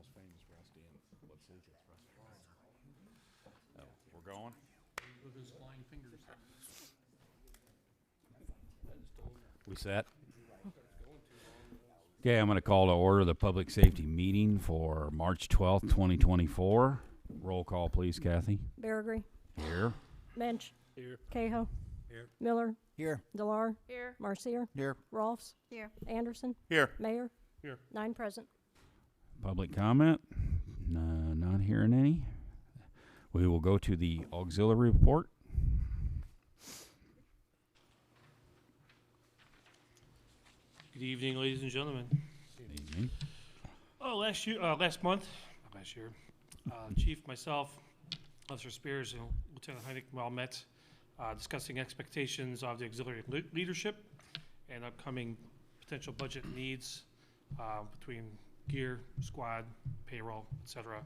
most famous Rusty and what's his? It's Rusty. Oh, we're going? With his flying fingers. We set? Okay, I'm going to call to order the public safety meeting for March 12th, 2024. Roll call, please, Kathy. Berrigree. Here. Mensch. Here. Cahill. Here. Miller. Here. Delar. Here. Marcier. Here. Rolfs. Here. Anderson. Here. Mayor. Here. 9 present. Public comment? Not hearing any. We will go to the auxiliary report. Good evening, ladies and gentlemen. Evening. Last month, Chief, myself, Officer Spears, and Lieutenant Heineck all met, discussing expectations of the auxiliary leadership and upcoming potential budget needs between gear, squad, payroll, etc.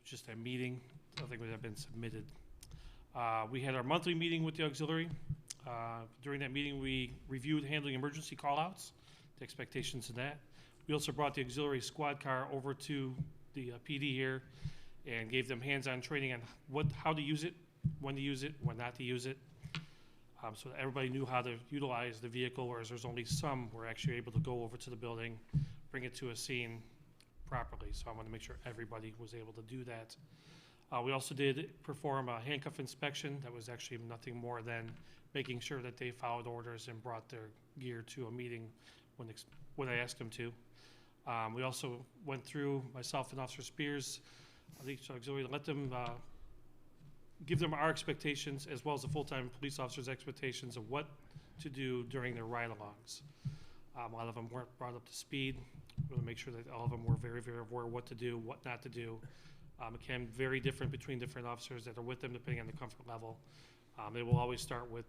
Just a meeting. Nothing would have been submitted. We had our monthly meeting with the auxiliary. During that meeting, we reviewed handling emergency call-outs, the expectations of that. We also brought the auxiliary squad car over to the PD here and gave them hands-on training on how to use it, when not to use it, so that everybody knew how to utilize the vehicle, whereas there's only some were actually able to go over to the building, bring it to a scene properly. So I want to make sure everybody was able to do that. We also did perform a handcuff inspection. That was actually nothing more than making sure that they followed orders and brought their gear to a meeting when I asked them to. We also went through, myself and Officer Spears, each auxiliary, to let them give them our expectations as well as the full-time police officers' expectations of what to do during their ride-alongs. A lot of them weren't brought up to speed. We want to make sure that all of them were very, very aware of what to do, what not to do. It can vary different between different officers that are with them depending on the comfort level. They will always start with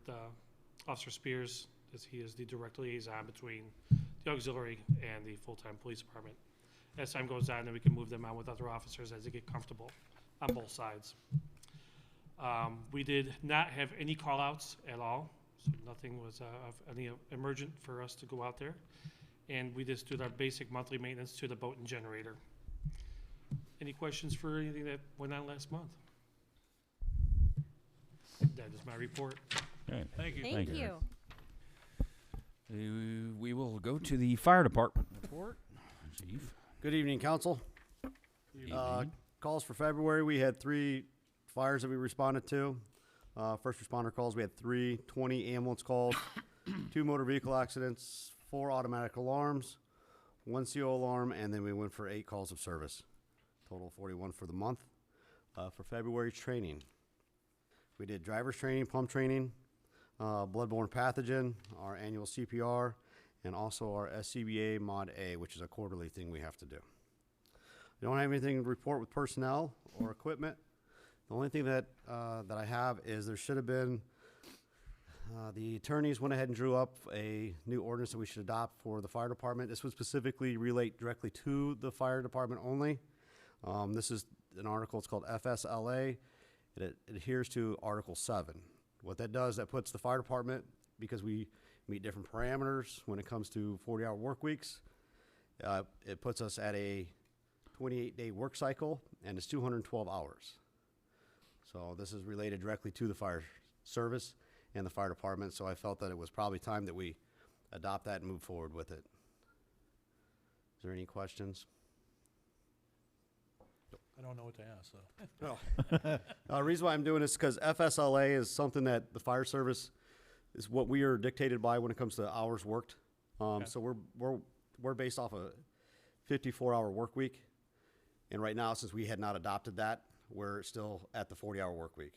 Officer Spears, as he is the direct liaison between the auxiliary and the full-time police department. As time goes on, then we can move them on with other officers as they get comfortable on both sides. We did not have any call-outs at all, so nothing was of any emergent for us to go out there. And we just did our basic monthly maintenance to the boat and generator. Any questions for anything that went on last month? That is my report. Okay. Thank you. Thank you. We will go to the fire department report. Chief. Good evening, council. Evening. Calls for February, we had 3 fires that we responded to. First responder calls, we had 3, 20 ambulance calls, 2 motor vehicle accidents, 4 automatic alarms, 1 CO alarm, and then we went for 8 calls of service. Total 41 for the month. For February's training, we did driver's training, pump training, bloodborne pathogen, our annual CPR, and also our SCBA Mod A, which is a quarterly thing we have to do. We don't have anything to report with personnel or equipment. The only thing that I have is there should have been, the attorneys went ahead and drew up a new ordinance that we should adopt for the fire department. This would specifically relate directly to the fire department only. This is an article, it's called FSLA. It adheres to Article 7. What that does, that puts the fire department, because we meet different parameters when it comes to 40-hour work weeks, it puts us at a 28-day work cycle, and it's 212 hours. So this is related directly to the fire service and the fire department, so I felt that it was probably time that we adopt that and move forward with it. Is there any questions? I don't know what to ask, so. The reason why I'm doing this is because FSLA is something that the fire service is what we are dictated by when it comes to hours worked. So we're based off a 54-hour work week, and right now, since we had not adopted that, we're still at the 40-hour work week.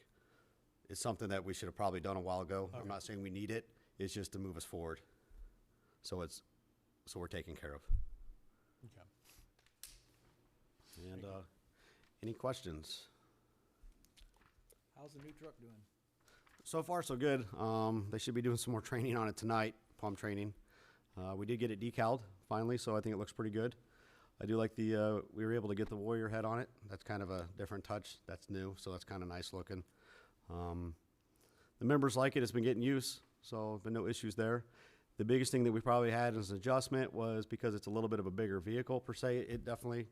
It's something that we should have probably done a while ago. Okay. I'm not saying we need it. It's just to move us forward. So we're taken care of. Okay. And any questions? How's the new truck doing? So far, so good. They should be doing some more training on it tonight, pump training. We did get it decaled finally, so I think it looks pretty good. I do like we were able to get the Warrior head on it. That's kind of a different touch. That's new, so that's kind of nice looking. The members like it. It's been getting use, so been no issues there. The biggest thing that we probably had as an adjustment was because it's a little bit of a bigger vehicle per se. It definitely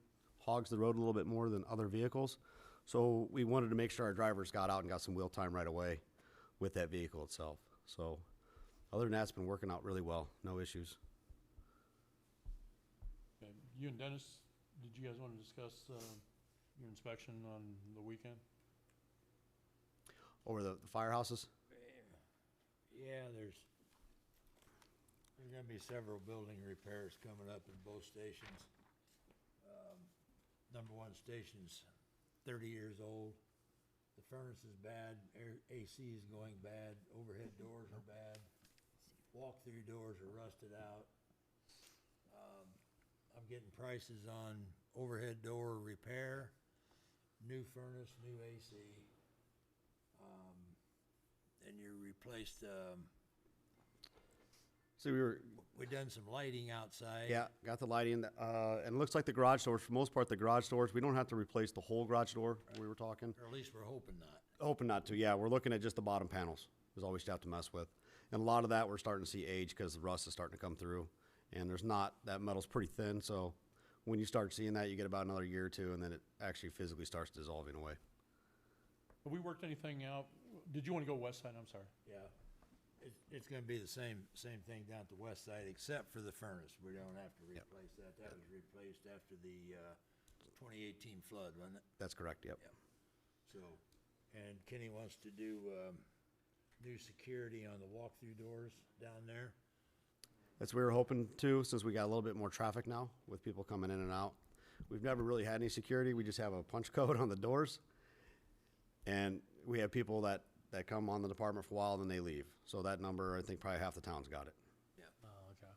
hogs the road a little bit more than other vehicles. So we wanted to make sure our drivers got out and got some wheel time right away with that vehicle itself. So other than that, it's been working out really well. No issues. Okay, you and Dennis, did you guys want to discuss your inspection on the weekend? Over the firehouses? Yeah, there's gonna be several building repairs coming up in both stations. Number one station's 30 years old. The furnace is bad, AC is going bad, overhead doors are bad, walk-through doors are rusted out. I'm getting prices on overhead door repair, new furnace, new AC. And you replaced, So we done some lighting outside. yeah, got the lighting, and it looks like the garage doors, for the most part, the garage doors, we don't have to replace the whole garage door, we were talking. Or at least we're hoping not. Hoping not to, yeah. We're looking at just the bottom panels is all we still have to mess with. And a lot of that we're starting to see age because the rust is starting to come through. And there's not, that metal's pretty thin, so when you start seeing that, you get about another year or two, and then it actually physically starts dissolving away. Have we worked anything out? Did you want to go west side? I'm sorry. Yeah. It's gonna be the same thing down at the west side, except for the furnace. We don't have to replace that. That was replaced after the 2018 flood, wasn't it? That's correct, yep. So, and Kenny wants to do new security on the walk-through doors down there. That's what we were hoping to, since we got a little bit more traffic now with people coming in and out. We've never really had any security. We just have a punch code on the doors. And we have people that come on the department for a while, then they leave. So that number, I think probably half the town's got it. Oh, okay.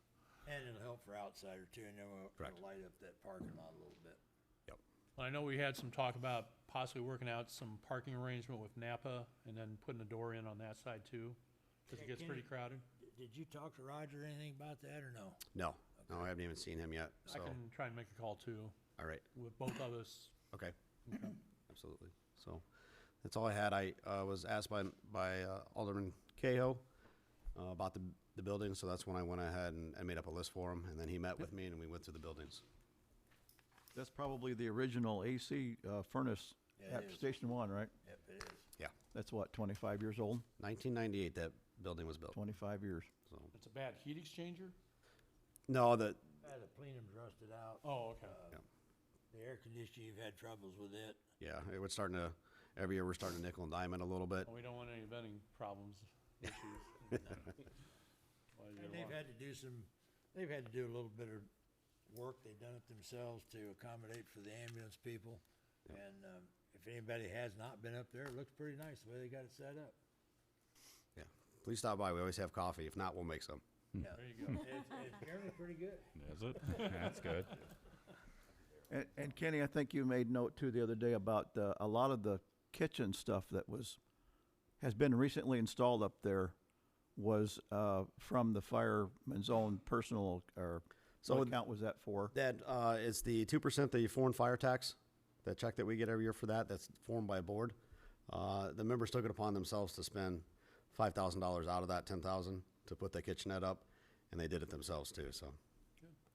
And it'll help for outsider too, and then Correct. we'll light up that parking lot a little bit. Yep. Well, I know we had some talk about possibly working out some parking arrangement with Napa and then putting a door in on that side too, because it gets pretty crowded. Did you talk to Roger anything about that or no? No, I haven't even seen him yet, I so, can try and make a call too, all right, with both of us. okay. Absolutely. So that's all I had. I was asked by Alderman Cahill about the building, so that's when I went ahead and made up a list for him, and then he met with me and we went through the buildings. That's probably the original AC furnace Yeah, at it is. Station 1, right? Yep, it is. Yeah, That's what, 25 years old? 1998 that building was built, 25 years. so. It's a bad heat exchanger? No, The plenum's rusted out. Oh, okay. The air conditioning, you've had troubles with it. yeah, it was starting to, every year we're starting to nickel and dime it a little bit. Well, we don't want any venting problems, issues. Well, you And don't they've want- had to do a little bit of work. They've done it themselves to accommodate for the ambulance people. And if anybody has not been up there, it looks pretty nice the way they got it set up. Yeah, please stop by. We always have coffee. If not, we'll make some. Yeah. There you go. It's generally pretty good. Is it? That's good. And Kenny, I think you made note too the other day about a lot of the kitchen stuff that has been recently installed up there was from the fireman's own personal, or So what account was that for? That is the 2%, the foreign fire tax, that check that we get every year for that, that's formed by a board. The members took it upon themselves to spend $5,000 out of that 10,000 to put the kitchenette up, and they did it themselves too, so,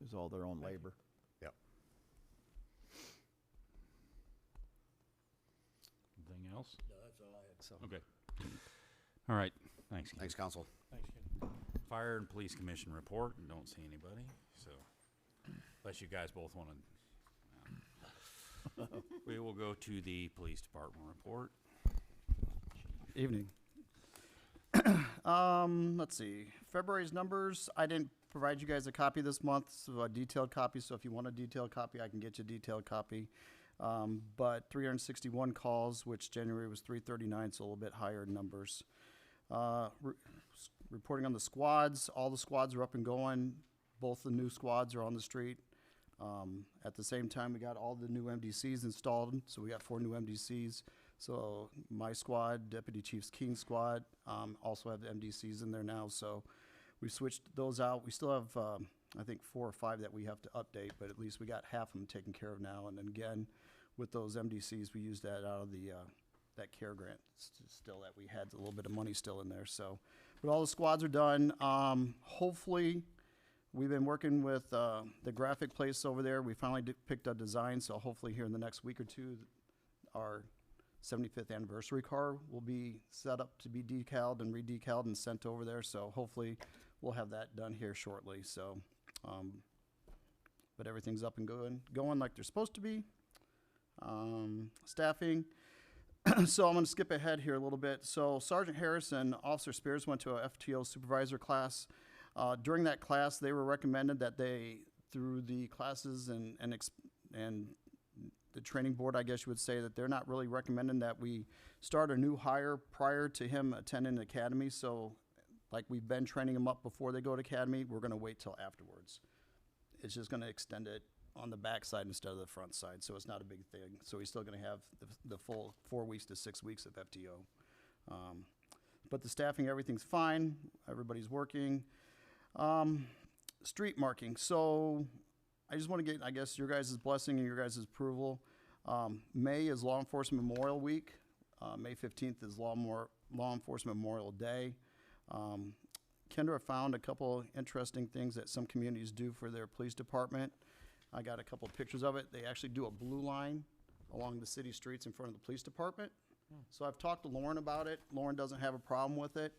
It was all their own labor. yep. Anything else? No, that's all I have. So, Okay. All right. Thanks. Ken. thanks, council. Thanks, Kenny. Fire and Police Commission report. Don't see anybody. So, unless you guys both want to, we will go to the Police Department report. Evening. Let's see, February's numbers, I didn't provide you guys a copy this month, so a detailed copy, so if you want a detailed copy, I can get you a detailed copy. But 361 calls, which January was 339, so a little bit higher numbers. Reporting on the squads, all the squads are up and going. Both the new squads are on the street. At the same time, we got all the new MDCs installed, so we got 4 new MDCs. So my squad, Deputy Chief's King squad, also have the MDCs in there now, so we switched those out. We still have, I think 4 or 5 that we have to update, but at least we got half of them taken care of now. And then again, with those MDCs, we used that out of the, that CARE grant still that we had a little bit of money still in there, so. But all the squads are done. Hopefully, we've been working with the graphic place over there. We finally picked a design, so hopefully here in the next week or two, our 75th anniversary car will be set up to be decaled and redecaled and sent over there. So hopefully we'll have that done here shortly. So, but everything's up and going like they're supposed to be. Staffing. So I'm going to skip ahead here a little bit. So Sergeant Harris and Officer Spears went to a FTO supervisor class. During that class, they were recommended that they, through the classes and the training board, I guess you would say, that they're not really recommending that we start a new hire prior to him attending the academy. So like we've been training him up before they go to academy, we're going to wait till afterwards. It's just going to extend it on the back side instead of the front side, so it's not a big thing. So he's still going to have the full 4 weeks to 6 weeks of FTO. But the staffing, everything's fine. Everybody's working. Street marking. So I just want to get, I guess, your guys' blessing and your guys' approval. May is Law Enforcement Memorial Week. May 15th is Law Enforcement Memorial Day. Kendra found a couple interesting things that some communities do for their police department. I got a couple pictures of it. They actually do a blue line along the city streets in front of the police department. So I've talked to Lauren about it. Lauren doesn't have a problem with it,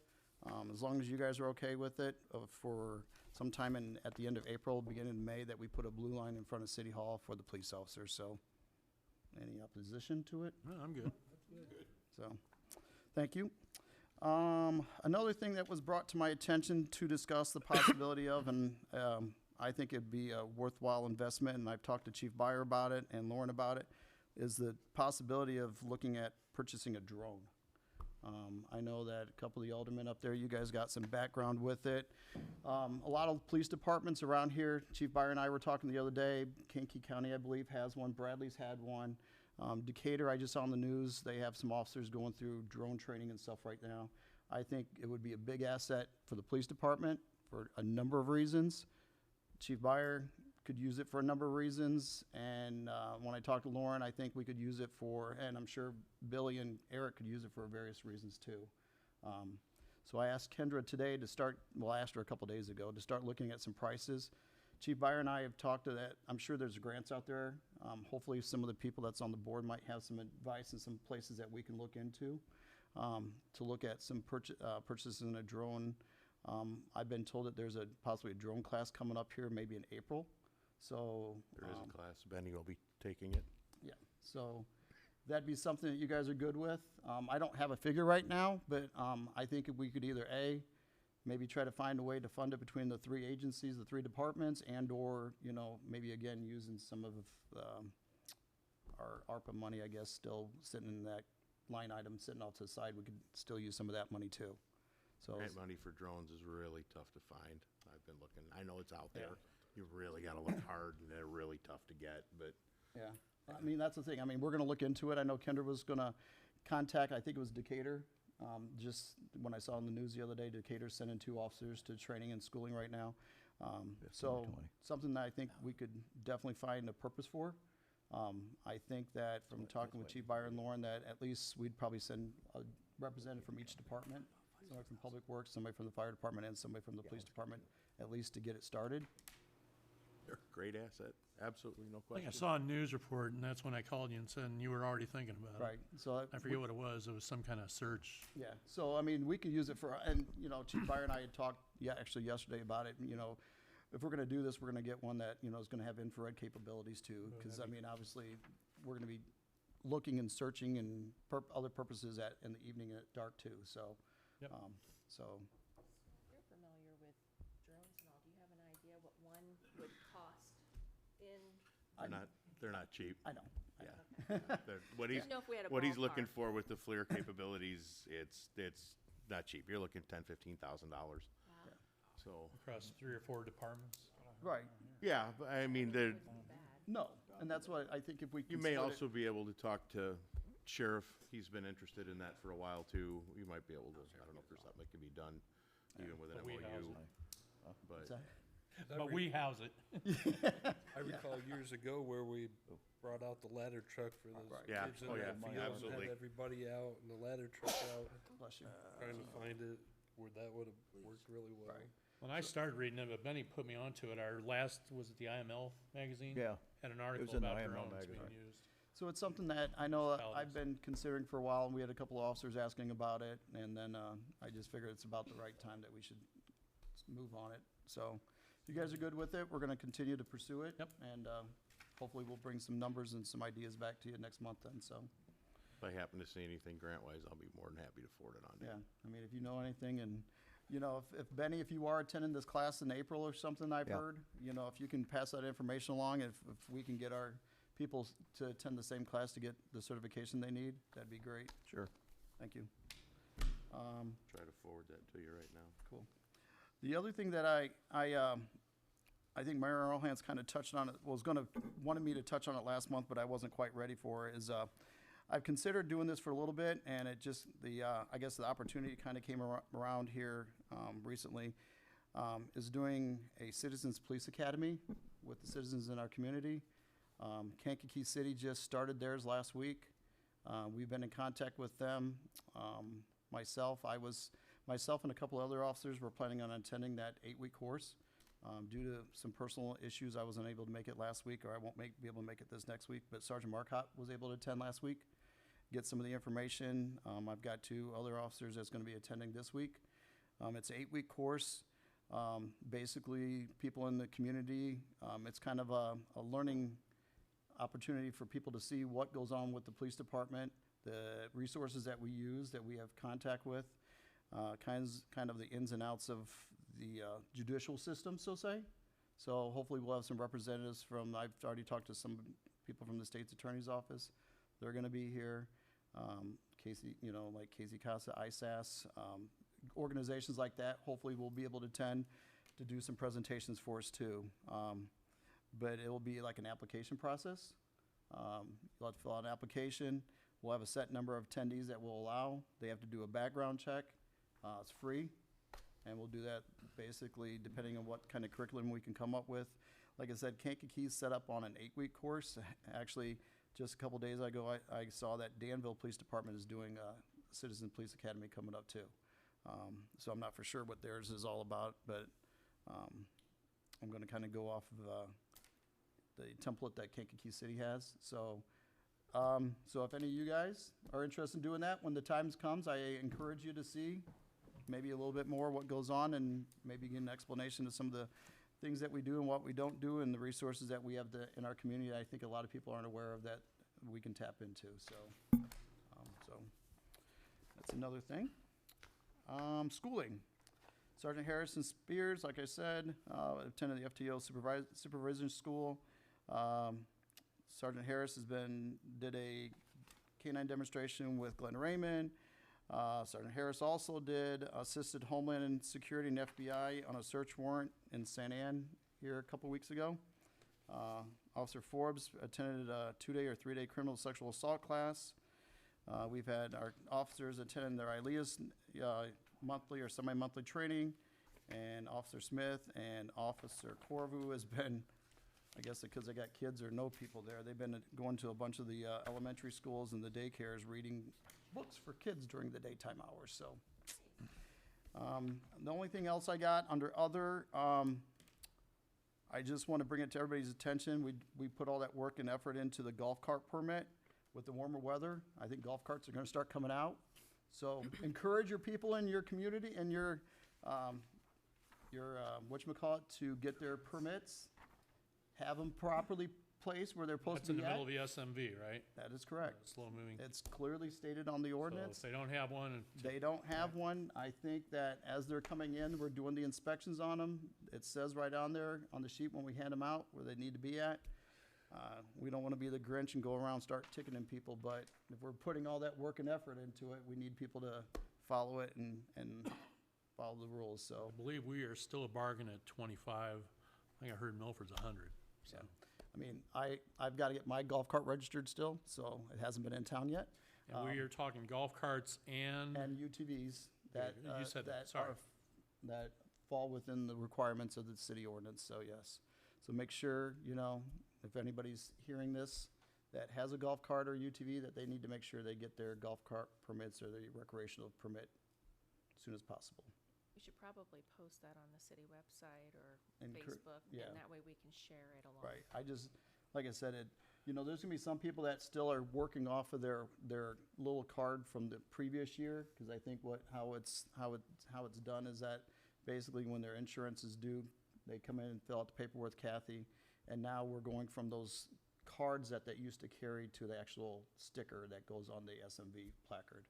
as long as you guys are okay with it. For sometime at the end of April, beginning of May, that we put a blue line in front of City Hall for the police officers. So, any opposition to it? No, I'm good. So, thank you. Another thing that was brought to my attention to discuss the possibility of, and I think it'd be a worthwhile investment, and I've talked to Chief Byer about it and Lauren about it, is the possibility of looking at purchasing a drone. I know that a couple of the aldermen up there, you guys got some background with it. A lot of police departments around here, Chief Byer and I were talking the other day, Kankakee County, I believe, has one. Bradley's had one. Decatur, I just saw on the news, they have some officers going through drone training and stuff right now. I think it would be a big asset for the police department for a number of reasons. Chief Byer could use it for a number of reasons, and when I talked to Lauren, I think we could use it for, and I'm sure Billy and Eric could use it for various reasons too. So I asked Kendra today to start, well, I asked her a couple days ago, to start looking at some prices. Chief Byer and I have talked to that. I'm sure there's grants out there. Hopefully some of the people that's on the board might have some advice and some places that we can look into to look at some purchasing a drone. I've been told that there's possibly a drone class coming up here maybe in April. So There is a class. Benny will be taking it. yeah, so that'd be something that you guys are good with. I don't have a figure right now, but I think if we could either maybe try to find a way to fund it between the three agencies, the three departments, and or, you know, maybe again using some of our ARPA money, I guess, still sitting in that line item sitting off to the side. We could still use some of that money too. So Grant money for drones is really tough to find. I've been looking. I know it's out Yeah. there. You really got to look hard, and they're really tough to get. But yeah, I mean, that's the thing. I mean, we're gonna look into it. I know Kendra was gonna contact, I think it was Decatur. Just when I saw in the news the other day, Decatur's sending 2 officers to training and schooling right now. So 20. something that I think we could definitely find a purpose for. I think that from talking with Chief Byer and Lauren, that at least we'd probably send a representative from each department, somebody from Public Works, somebody from the fire department, and somebody from the police department, at least to get it started. they're a great asset. Absolutely, no I think question. I saw a news report, and that's when I called you and said you were already thinking about it. Right, so. I forget what it was. It was some kind of search. Yeah, so I mean, we can use it for, and, you know, Chief Byer and I had talked, actually yesterday about it, and, you know, if we're gonna do this, we're gonna get one that, you know, is gonna have infrared capabilities too, because, I mean, obviously, we're gonna be looking and searching and other purposes in the evening at dark too, so. Yep. So, You're familiar with drones and all. Do you have an idea what one would cost in? They're not cheap. I know. Yeah. What he's Didn't know if we had a what he's looking ballpark. for with the FLIR capabilities, it's not cheap. You're looking $10,000-$15,000. Wow. So Across 3 or 4 departments. Right, yeah, but I mean, Bad. no, and that's why I think if we can. you may split it- also be able to talk to Sheriff. He's been interested in that for a while too. You might be able to. I don't know if there's something that can be done, even with an But we house MOU. But What's that? But we house it. I recall years ago where we brought out the ladder truck for those Right. Yeah. kids in Oh, the yeah. field and Absolutely. had everybody out and the ladder truck out, Bless you. trying to find it where that would have worked really well. Right. When I started reading it, but Benny put me onto it, our last, was it the IML magazine? Yeah. Had an was article in the about IML drones magazine. being used. So it's something that I know I've Municipalities. been considering for a while, and we had a couple of officers asking about it, and then I just figured it's about the right time that we should move on it. So if you guys are good with it, we're gonna continue to pursue it. Yep. And hopefully we'll bring some numbers and some ideas back to you next month then, so, If I happen to see anything grant-wise, I'll be more than happy to forward it on to you. yeah. I mean, if you know anything, and, you know, if Benny, if you are attending this class in April or something, I've Yeah. heard, you know, if you can pass that information along, if we can get our people to attend the same class to get the certification they need, that'd be great. Sure. Thank you. Try to forward that to you right now. Cool. The other thing that I think Mayor Arlhand's kind of touched on it, wanted me to touch on it last month, but I wasn't quite ready for, is I've considered doing this for a little bit, and it just, I guess the opportunity kind of came around here recently, is doing a Citizens Police Academy with the citizens in our community. Kankakee City just started theirs last week. We've been in contact with them. Myself and a couple other officers were planning on attending that 8-week course. Due to some personal issues, I wasn't able to make it last week, or I won't be able to make it this next week, but Sergeant Marcotte was able to attend last week, get some of the information. I've got 2 other officers that's gonna be attending this week. It's an 8-week course. Basically, people in the community, it's kind of a learning opportunity for people to see what goes on with the police department, the resources that we use, that we have contact with, kind of the ins and outs of the judicial system, so say. So hopefully we'll have some representatives from, I've already talked to some people from the state's attorney's office. They're gonna be here. Casey, you know, like Casey Casa, ISAS, organizations like that, hopefully we'll be able to attend to do some presentations for us too. But it will be like an application process. You'll have to fill out an application. We'll have a set number of attendees that we'll allow. They have to do a background check. It's free. And we'll do that basically depending on what kind of curriculum we can come up with. Like I said, Kankakee's set up on an 8-week course. Actually, just a couple days ago, I saw that Danville Police Department is doing a Citizen Police Academy coming up too. So I'm not for sure what theirs is all about, but I'm gonna kind of go off of the template that Kankakee City has. So, so if any of you guys are interested in doing that, when the time comes, I encourage you to see maybe a little bit more what goes on, and maybe get an explanation of some of the things that we do and what we don't do, and the resources that we have in our community. I think a lot of people aren't aware of that we can tap into. So, so that's another thing. Schooling. Sergeant Harrison Spears, like I said, attended the FTO supervision school. Sergeant Harris did a K-9 demonstration with Glenn Raymond. Sergeant Harris also assisted Homeland Security and FBI on a search warrant in St. Anne here a couple weeks ago. Officer Forbes attended a 2-day or 3-day criminal sexual assault class. We've had our officers attend their ILEA's monthly or semi-monthly training, and Officer Smith and Officer Corvu has been, I guess because they got kids or know people there, they've been going to a bunch of the elementary schools and the daycares reading books for kids during the daytime hours. So the only thing else I got under other, I just want to bring it to everybody's attention. We put all that work and effort into the golf cart permit. With the warmer weather, I think golf carts are going to start coming out. So encourage your people in your community and your whatchamacallit to get their permits. Have them properly placed where they're supposed That's to in be the at. middle of the SMV, right? That is correct. Slow moving. It's clearly stated on the So ordinance. if they don't have one, They don't have one. I think that as they're coming in, we're doing the inspections on them. It says right on there, on the sheet when we hand them out, where they need to be at. We don't want to be the Grinch and go around and start ticketing people, but if we're putting all that work and effort into it, we need people to follow it and follow the rules, so. I believe we are still a bargain at 25. I think I heard Milford's 100. So. Yeah. I mean, I've got to get my golf cart registered still, so it hasn't been in town yet. And we are talking golf carts and UTVs that, You said that, that sorry. that fall within the requirements of the city ordinance, so yes. So make sure, you know, if anybody's hearing this that has a golf cart or UTV, that they need to make sure they get their golf cart permits or the recreational permit as soon as possible. We should probably post that on the city website or And Facebook, yeah. and that way we can share it along. Right, I just, like I said, there's gonna be some people that still are working off of their little card from the previous year, cause I think how it's done is that basically when their insurance is due, they come in and fill out the paperwork with Kathy, and now we're going from those cards that used to carry to the actual sticker that goes on the SMV placard.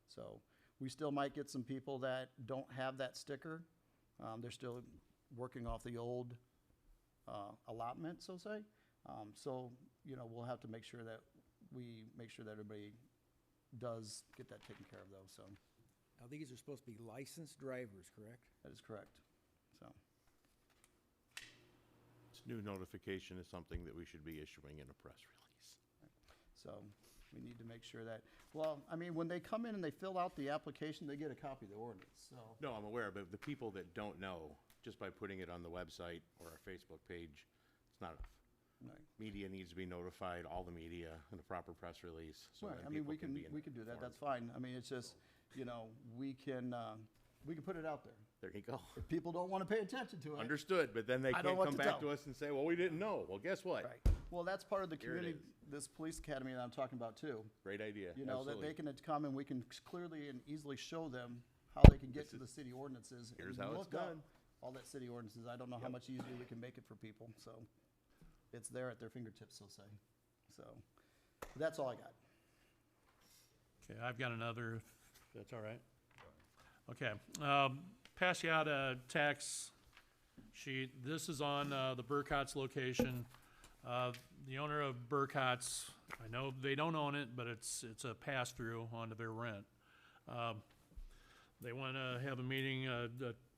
So, we still might get some people that don't have that sticker, they're still working off the old, allotment, so say. So, we'll have to make sure that everybody does get that taken care of though, so Now, these are supposed to be licensed drivers, correct? that is correct, so. This new notification is something that we should be issuing in a press release. So we need to make sure that, well, I mean, when they come in and they fill out the application, they get a copy of the ordinance, so. No, I'm aware, but the people that don't know, just by putting it on the website or our Facebook page, it's not enough. Right. Media needs to be notified, all the media, in a proper press release, so Right, that I mean, people we can be can do that, informed. that's fine. I mean, it's just, we can put it out there. There you go. If people don't wanna pay attention to it. Understood, but then they I don't know can't what come to back tell. to us and say, well, we didn't know. Well, guess what? Right. Well, that's part of the Here it community, is. this police academy that I'm talking about too. Great idea, That absolutely. they can come and we can clearly and easily show them how they can get This to the is- city ordinances. and here's how it's look up done. All that city ordinances. I don't know how Yep. much easier we can make it for people, so it's there at their fingertips, so say. So, that's all I got. Okay, I've got another, if that's all right. Okay, pass you out a tax sheet. This is on, the Burkotts location. The owner of Burkotts, I know they don't own it, but it's a pass-through onto their rent. They wanna have a meeting, a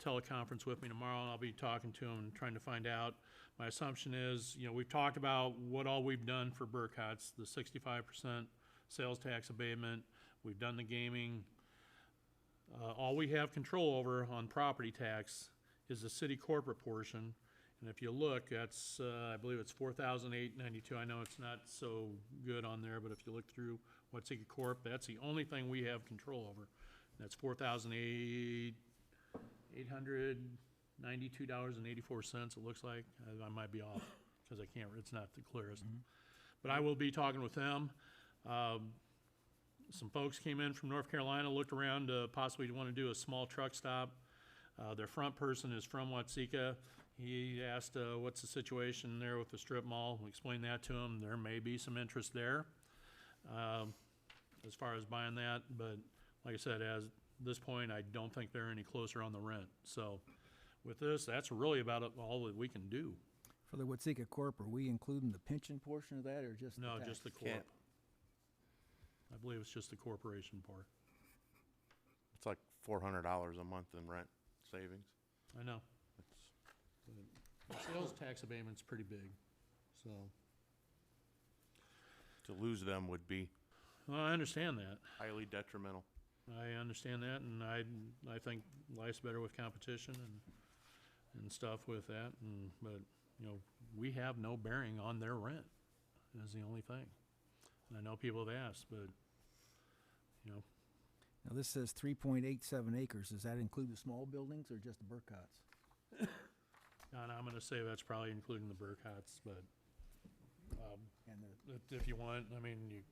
teleconference with me tomorrow, and I'll be talking to them and trying to find out. My assumption is, we've talked about what all we've done for Burkotts, the 65% sales tax abatement, we've done the gaming. All we have control over on property tax is the city corporate portion. And if you look, that's, I believe it's 4,892. I know it's not so good on there, but if you look through what's city corp, that's the only thing we have control over. That's $4,892.84, it looks like. I might be off, because it's not the clearest. But I will be talking with them. Some folks came in from North Carolina, looked around, possibly want to do a small truck stop. Their front person is from Watseka. He asked, what's the situation there with the strip mall? We explained that to him. There may be some interest there, as far as buying that, but like I said, as this point, I don't think they're any closer on the rent. So with this, that's really about all that we can do. For the Watseka Corp, are we including the pension portion of that, or just the No, tax? just the corp. Can't. I believe it's just the corporation part. It's like $400 a month in rent savings. I know. It's- The sales tax abatement's pretty big, so. To lose them would be Well, I understand that. highly detrimental. I understand that, and I think life's better with competition and stuff with that, but, we have no bearing on their rent, is the only thing. And I know people have asked, but, Now, this says 3.87 acres. Does that include the small buildings or just the Burkotts? and I'm gonna say that's probably including the Burkotts, but, And if you want, I mean,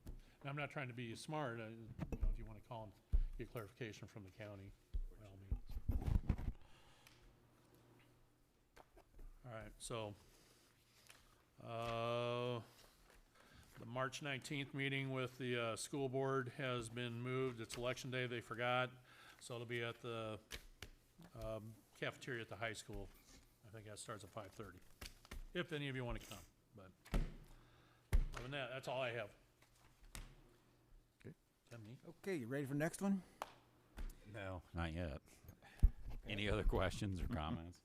I'm not trying to be smart, if you wanna call and get clarification from the county, by all means. All right, so, the March 19th meeting with the, school board has been moved. It's election day, they forgot, so it'll be at the, cafeteria at the high school. I think that starts at 5:30, if any of you wanna come, but. Other than that, that's all I have. Okay. Is that me? Okay, you ready for the next one? No, not yet. Any other questions or comments?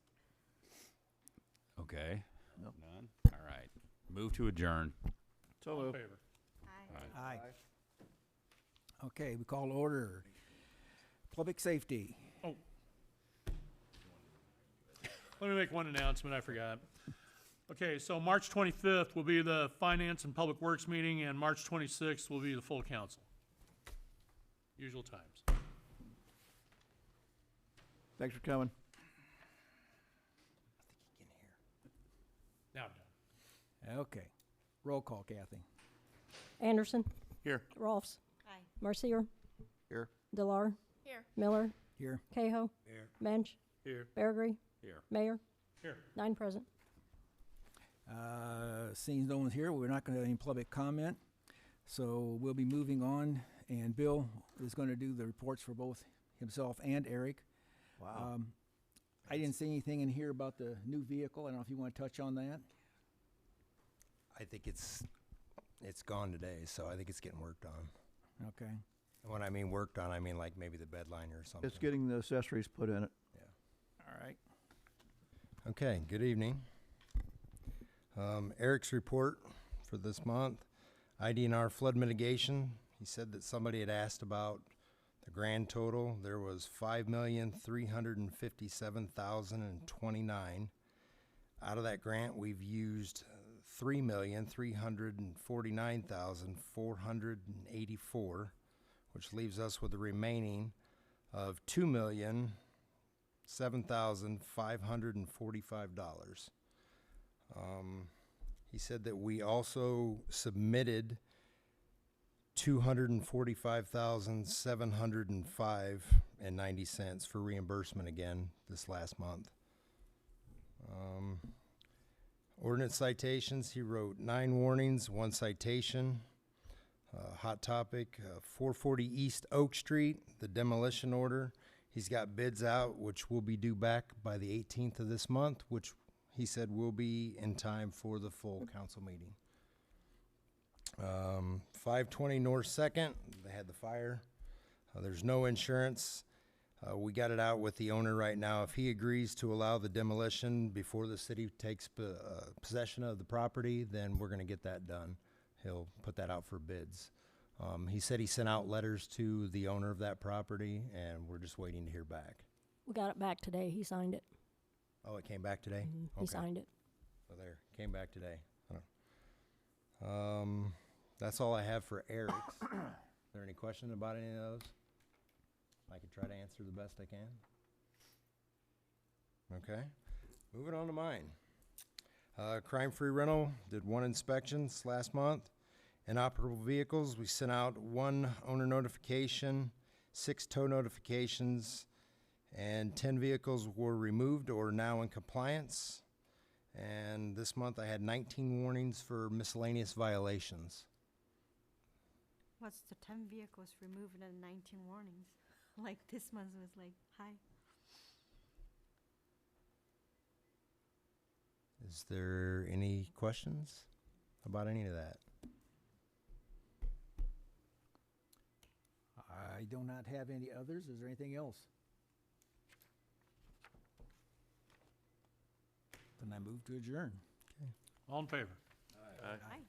Okay. Nope. None? All right. Move to adjourn. All in favor? Aye. Okay, we call to order. Public safety. Let me make one announcement, I forgot. Okay, so March 25th will be the Finance and Public Works meeting, and March 26th will be the full council. Usual times. Thanks for coming. Now I'm done. Okay. Roll call, Kathy. Anderson. Here. Rolfs. Aye. Marcier. Here. Delar. Here. Miller. Here. Cahill. Here. Mensch. Here. Beargree. Here. Mayor. Here. 9 present. Seeing no one's here, we're not going to have any public comment. So we'll be moving on, and Bill is going to do the reports for both himself and Eric. Wow. I didn't see anything in here about the new vehicle. I don't know if you want to touch on that. I think it's gone today, so I think it's getting worked on. Okay. And when I mean worked on, I mean like maybe the bed liner or something. It's getting the accessories put in it. All right. Okay, good evening. Eric's report for this month. IDNR flood mitigation. He said that somebody had asked about the grand total. There was 5,357,029. Out of that grant, we've used 3,349,484, which leaves us with a remaining of $2,007,545. He said that we also submitted $245,705.90 for reimbursement again this last month. Ordinance citations, he wrote 9 warnings, 1 citation. Hot topic, 440 East Oak Street, the demolition order. He's got bids out, which will be due back by the 18th of this month, which he said will be in time for the full council meeting. 520 North 2nd, they had the fire. There's no insurance. We got it out with the owner right now. If he agrees to allow the demolition before the city takes possession of the property, then we're going to get that done. He'll put that out for bids. He said he sent out letters to the owner of that property, and we're just waiting to hear back. We got it back today. He signed it. Oh, it came back today? He signed it. So there, came back today. That's all I have for Eric's. Is there any question about any of those? I can try to answer the best I can. Okay, moving on to mine. Crime-free rental, did 1 inspection last month. Inoperable vehicles, we sent out 1 owner notification, 6 tow notifications, and 10 vehicles were removed or now in compliance. And this month I had 19 warnings for miscellaneous violations. What's the 10 vehicles removed and 19 warnings? Like this month was like high. Is there any questions about any of that? I do not have any others. Is there anything else? Then I move to adjourn. All in favor? Aye. Aye.